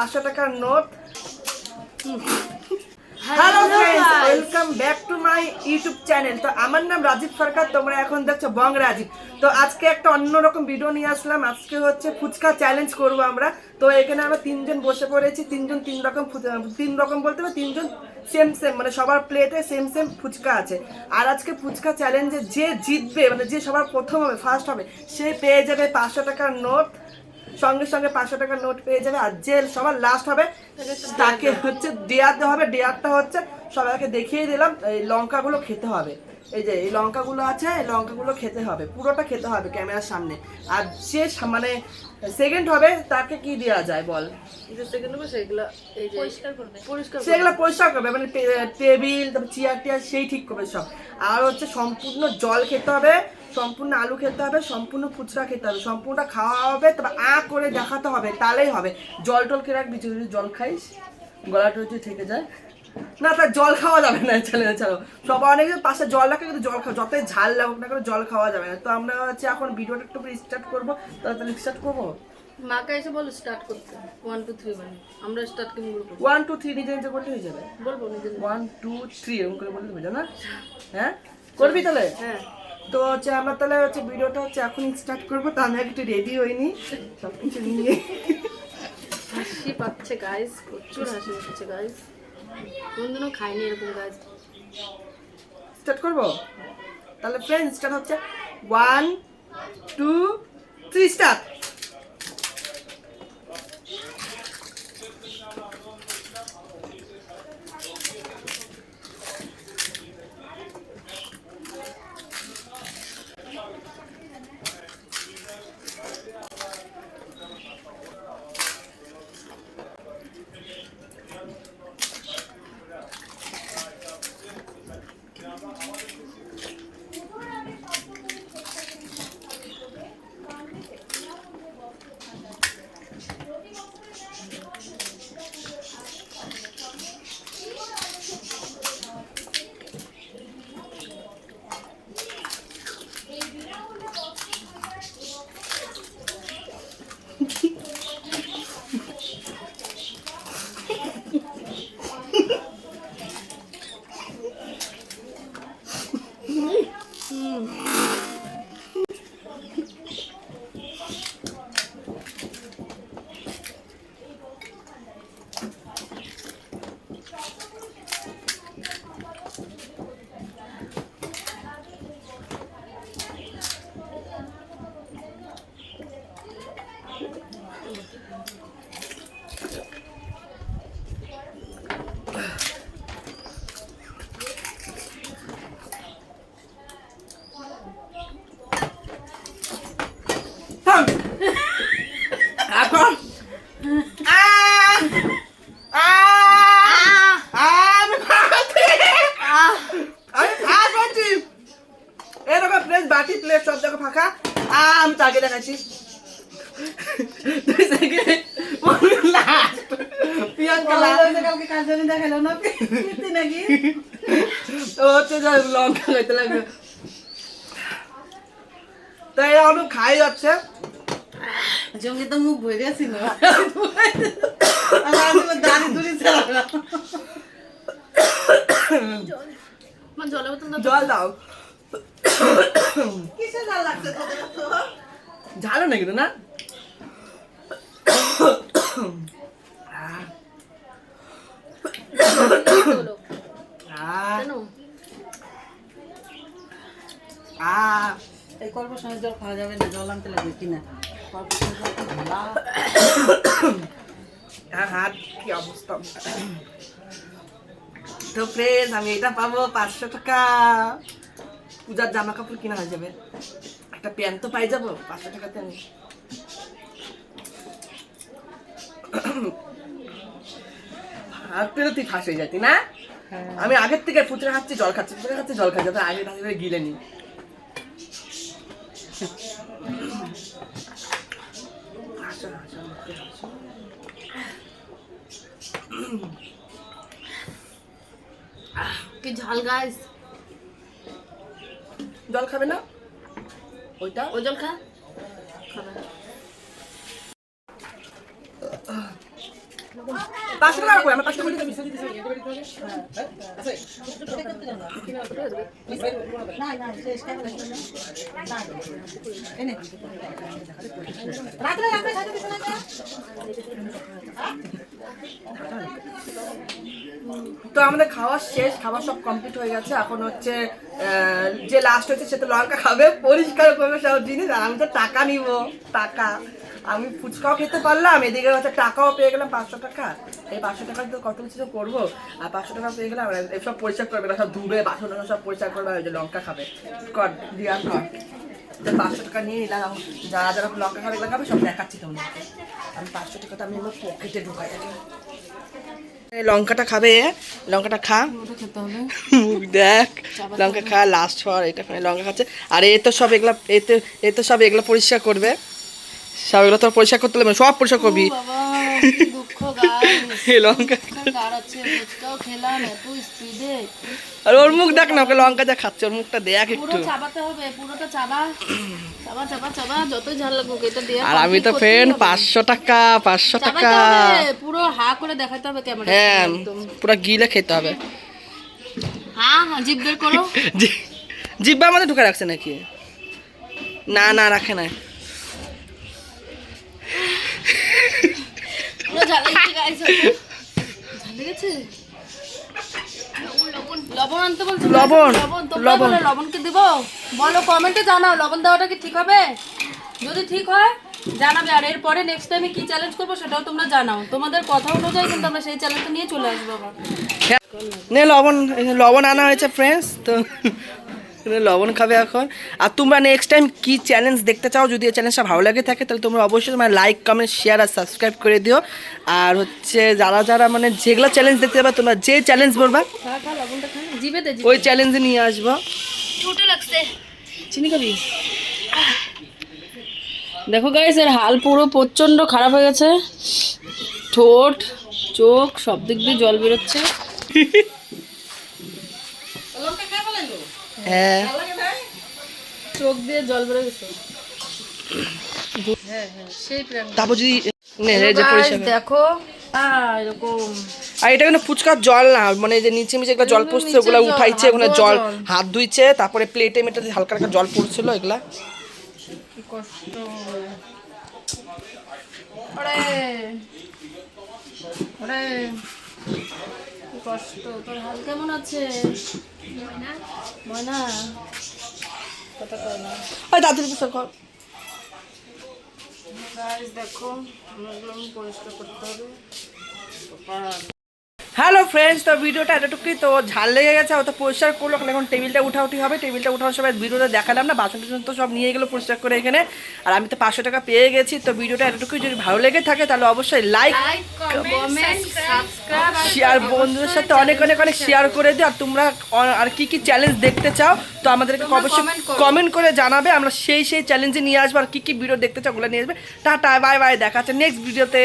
500 টাকার note. Hello friends, welcome back to my YouTube channel. তো আমার নাম রাজীব সরকার, তোমরা এখন দেখছো বং রাজীব। তো আজকে একটা অন্যরকম ভিডিও নিয়ে আসলাম। আজকে হচ্ছে ফুচকা চ্যালেঞ্জ করব আমরা। তো এখানে আমরা তিনজন বসে পড়েছি, তিনজন তিন রকম বলতে হবে, তিনজন সেম সেম, মানে সবার প্লেটে সেম সেম ফুচকা আছে। আর আজকে ফুচকা চ্যালেঞ্জে যে জিতবে, মানে যে সবার প্রথম হবে, ফার্স্ট হবে, সে পেয়ে যাবে 500 টাকার নোট। সঙ্গে সঙ্গে 500 টাকার নোট পেয়ে যাবে। আর যে সবার লাস্ট হবে তাকে হচ্ছে ডেয়ার দেওয়া হবে। ডেয়ারটা হচ্ছে সবাইকে দেখিয়ে দিলাম, এই লঙ্কাগুলো খেতে হবে। এই যে এই লঙ্কাগুলো আছে, এই লঙ্কাগুলো খেতে হবে, পুরোটা খেতে হবে ক্যামেরার সামনে। আর যে মানে সেকেন্ড হবে তাকে কি দেওয়া যায় বল? সেগুলো পরিষ্কার করবে, মানে টেবিল, তারপর চেয়ার টিয়ার সেই ঠিক করবে সব। আর হচ্ছে সম্পূর্ণ জল খেতে হবে, সম্পূর্ণ আলু খেতে হবে, সম্পূর্ণ ফুচকা খেতে হবে, সম্পূর্ণ খাওয়া হবে, তারপর করে দেখাতে হবে, তাহলেই হবে। জল টল খেয়ে রাখবি, যদি জল খাইস গলাটা যদি থেকে যায় না, তার জল খাওয়া যাবে না। চলো সবাই অনেকে পাশে জল রাখে, কিন্তু জল খাওয়া যতই ঝাল লাগুক না, করে জল খাওয়া যাবে না। তো আমরা হচ্ছে এখন ভিডিওটা একটু স্টার্ট করবো। তাহলে স্টার্ট করবো, মাকে এসে বল স্টার্ট করতে। 1 2 3 মানে আমরা স্টার্ট কেমন করব? 1 2 3 নিজে নিজে করলে হয়ে যাবে। বলবো নিজে 1 2 3 এরকম করে বললে হবে না? হ্যাঁ, করবি তাহলে? হ্যাঁ। তো হচ্ছে আমরা তাহলে হচ্ছে ভিডিওটা হচ্ছে এখন স্টার্ট করবো। তো আমি একটু রেডি হইনি, সব কিছু নিয়ে হাসি পাচ্ছে গাইস, প্রচুর হাসি পাচ্ছে গাইস। কোনদিনও খাইনি এরকম গাইস। স্টার্ট করবো তাহলে ফ্রেন্ড। স্টার্ট হচ্ছে 1 2 3 স্টার্ট। এখন এরকম প্লেট, বাটি প্লেট সব জায়গা ফাঁকা। আমি তাকে দেখাচ্ছি কালকে কার জন্য দেখালো না পিতি নাকি? ও হচ্ছে লঙ্কা খাইতে লাগবে। তাই অনেক খাই যাচ্ছে। জঙ্গি তো মুখ ভরে ছিল। দাঁড়ি দূরে জলের বোতল জল দাও। কিসে ঝাল লাগছে তোদের তো? ঝালো না কিন্তু না। এই কর্পোরেশনের জল খাওয়া যাবে না, জল আনতে লাগবে কিনা? কর্পোরেশনের জল তো ভালো। হাত কি অবস্থা। তো ফ্রেন্ড, আমি এটা পাবো 500 টাকা। পূজার জামা কাপড় কিনা হয়ে যাবে, একটা প্যান্ট তো পাই যাবো 500 টাকাতে। আমি হাত পেলে তুই ফাঁস হয়ে যাতি না। আমি আগের থেকে ফুচকা খাচ্ছি, জল খাচ্ছি, ফুচকা খাচ্ছি, জল খাচ্ছি, আগে ধারে গিলে নি। কি ঝাল গাইস। জল খাবে না? ওইটা ও জল খা খাবে। 500 টাকা কই আমরা 500 টাকা তো আমাদের খাওয়া শেষ, খাওয়া সব কমপ্লিট হয়ে গেছে। এখন হচ্ছে যে লাস্ট হচ্ছে সে তো লঙ্কা খাবে, পরিষ্কার করবে সব জিনিস। আর আমি তো টাকা নিব, টাকা আমি ফুচকাও খেতে পারলাম, এদিকে হচ্ছে টাকাও পেয়ে গেলাম 500 টাকা। এই 500 টাকা তো কত কিছু তো করবো, আর 500 টাকা পেয়ে গেলাম। সব পরিষ্কার করবে, সব ধুবে, বাসন সব পরিষ্কার করবে। ওই যে লঙ্কা খাবে, কর দিয়া কর। 500 টাকা নিয়ে নিলাম। যারা যারা লঙ্কা খাবে এগুলো খাবে সব দেখাচ্ছি তোমাদেরকে। আমি 500 টাকাটা আমি আমার পকেটে ঢুকাই আগে। লঙ্কাটা খাবে, লঙ্কাটা খা, মুখ দেখ, লঙ্কা খা, লাস্ট হওয়ার এটা লঙ্কা খাচ্ছে। আর এ তো সব এগুলা, এ তো সব এগুলো পরিষ্কার করবে, সব এগুলো তো পরিষ্কার করতে হবে, সব পরিষ্কার করবি। লঙ্কা আর ওর মুখ দেখ না, ওকে লঙ্কা যা খাচ্ছে ওর মুখটা দেখ একটু। আর আমি তো ফ্রেন্ড 500 টাকা, 500 টাকা পুরো হা করে দেখাতে হবে ক্যামেরা। হ্যাঁ, পুরো গিলে খেতে হবে। হ্যাঁ হ্যাঁ, জিভ বের করো। জিব্বা আমাদের ঢুকে রাখছে নাকি? না না, রাখে না। পুরো ঝাল লেগেছে গাইস, ঝাল লেগেছে। লবণ আনতে বলছো? লবণ, লবণ লবণকে দিব? বলো কমেন্টে জানাও লবণ দেওয়াটা কি ঠিক হবে? যদি ঠিক হয় জানাবে। আর এরপরে নেক্সট টাইমে কি চ্যালেঞ্জ করবো সেটাও তোমরা জানাও। তোমাদের কথা অনুযায়ী কিন্তু আমরা সেই চ্যালেঞ্জটা নিয়ে চলে আসবো আবার। নে লবণ, লবণ আনা হয়েছে ফ্রেন্ডস। তো লবণ খাবে এখন। আর তোমরা নেক্সট টাইম কি চ্যালেঞ্জ দেখতে চাও, যদি এই চ্যালেঞ্জটা ভালো লাগে থাকে তাহলে তোমরা অবশ্যই তোমার লাইক, কমেন্ট, শেয়ার আর সাবস্ক্রাইব করে দিও। আর হচ্ছে যারা যারা মানে যেগুলো চ্যালেঞ্জ দেখতে পাবে, তোমরা যে চ্যালেঞ্জ বলবা ওই চ্যালেঞ্জে নিয়ে আসবো। ঠোঁটে লাগছে। চিনি খাবি? দেখো গাইস, এর হাল পুরো প্রচন্ড খারাপ হয়ে গেছে। ঠোঁট, চোখ সব দিক দিয়ে জল বেরোচ্ছে। হ্যাঁ, চোখ দিয়ে জল বেরো গেছে। হ্যাঁ হ্যাঁ, সেই প্রাণ। তারপর যদি যে পরিষ্কার দেখো এরকম। আর এটা কিন্তু ফুচকার জল না, মানে যে নিচে নিচে এগুলো জল পড়ছে ওগুলো উঠাইছে, ওখানে জল হাত ধুইছে, তারপরে প্লেটে মেটাতে হালকা হালকা জল পড়ছিল এগুলা। কি কষ্ট। ওরে ওরে কি কষ্ট। তোর হাল কেমন আছে ময়না? ময়না কথা কয় না। ওই দাদুর পিছন কর। গাইস দেখো, এগুলো পরিষ্কার করতে হবে। হ্যালো ফ্রেন্ডস, তো ভিডিওটা এতটুকুই। তো ঝাল লেগে গেছে, ও তো পরিষ্কার করলো। এখন টেবিলটা উঠাউটি হবে, টেবিলটা উঠানোর সময় ভিডিওটা দেখালাম না, বাসন টাসন তো সব নিয়ে গেলো পরিষ্কার করে এখানে। আর আমি তো 500 টাকা পেয়ে গেছি। তো ভিডিওটা এতটুকুই, যদি ভালো লেগে থাকে তাহলে অবশ্যই লাইক, কমেন্ট, সাবস্ক্রাইব শেয়ার, বন্ধুদের সাথে অনেক অনেক অনেক শেয়ার করে দিও। আর তোমরা আর কি কি চ্যালেঞ্জ দেখতে চাও তো আমাদেরকে অবশ্যই কমেন্ট করে জানাবে। আমরা সেই চ্যালেঞ্জে নিয়ে আসবো। আর কি কি ভিডিও দেখতে চাও ওগুলো নিয়ে আসবে। টাটা, বাই বাই, দেখা হচ্ছে নেক্সট ভিডিওতে।